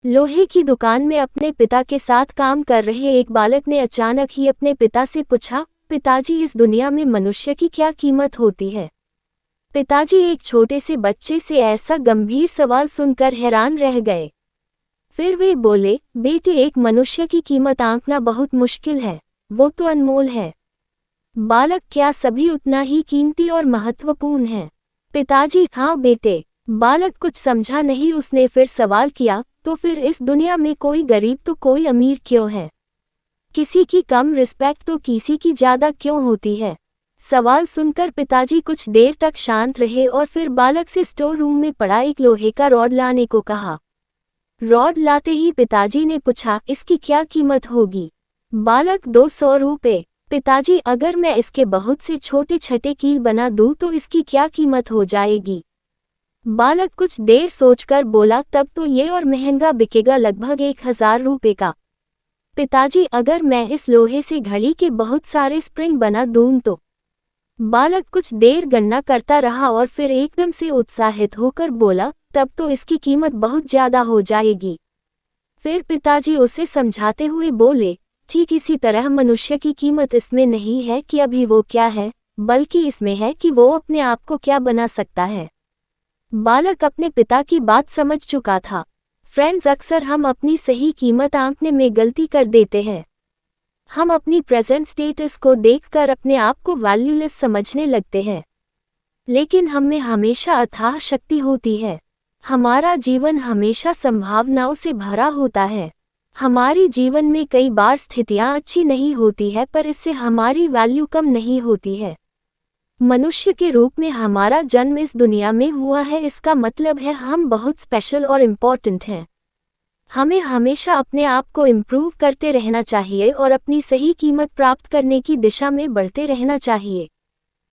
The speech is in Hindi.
लोहे की दुकान में अपने पिता के साथ काम कर रहे एक बालक ने अचानक ही अपने पिता से पूछा, पिताजी इस दुनिया में मनुष्य की क्या कीमत होती है? पिताजी एक छोटे से बच्चे से ऐसा गंभीर सवाल सुनकर हैरान रह गए। फिर वे बोले, बेटे एक मनुष्य की कीमत आंकना बहुत मुश्किल है, वो तो अनमोल है। बालक, क्या सभी उतना ही कीमती और महत्वपूर्ण है? पिताजी, हाँ बेटे। बालक कुछ समझा नहीं। उसने फिर सवाल किया, तो फिर इस दुनिया में कोई गरीब तो कोई अमीर क्यों है? किसी की कम रिस्पेक्ट तो किसी की ज़्यादा क्यों होती है? सवाल सुनकर पिताजी कुछ देर तक शांत रहे और फिर बालक से स्टोर रूम में पड़ा एक लोहे का रॉड लाने को कहा। रॉड लाते ही पिताजी ने पूछा, इसकी क्या कीमत होगी? बालक, 200 रुपये। पिताजी, अगर मैं इसके बहुत से छोटे छठे कील बना दूं तो इसकी क्या कीमत हो जाएगी? बालक कुछ देर सोचकर बोला, तब तो ये और महंगा बिकेगा, लगभग 1000 रुपये का। पिताजी, अगर मैं इस लोहे से घड़ी के बहुत सारे स्प्रिंग बना दूं तो? बालक कुछ देर गणना करता रहा और फिर एकदम से उत्साहित होकर बोला, तब तो इसकी कीमत बहुत ज़्यादा हो जाएगी। फिर पिताजी उसे समझाते हुए बोले, ठीक इसी तरह मनुष्य की कीमत इसमें नहीं है कि अभी वो क्या है, बल्कि इसमें है कि वो अपने आप को क्या बना सकता है। बालक अपने पिता की बात समझ चुका था। फ्रेंड्स, अक्सर हम अपनी सही कीमत आंकने में गलती कर देते हैं। हम अपनी प्रेजेंट स्टेटस को देखकर अपने आप को वैल्यूलेस समझने लगते हैं। लेकिन हम में हमेशा अथाह शक्ति होती है। हमारा जीवन हमेशा संभावनाओं से भरा होता है। हमारी जीवन में कई बार स्थितियां अच्छी नहीं होती है, पर इससे हमारी वैल्यू कम नहीं होती है। मनुष्य के रूप में हमारा जन्म इस दुनिया में हुआ है, इसका मतलब है हम बहुत स्पेशल और इम्पोर्टेंट हैं। हमें हमेशा अपने आप को इम्प्रूव करते रहना चाहिए और अपनी सही कीमत प्राप्त करने की दिशा में बढ़ते रहना चाहिए।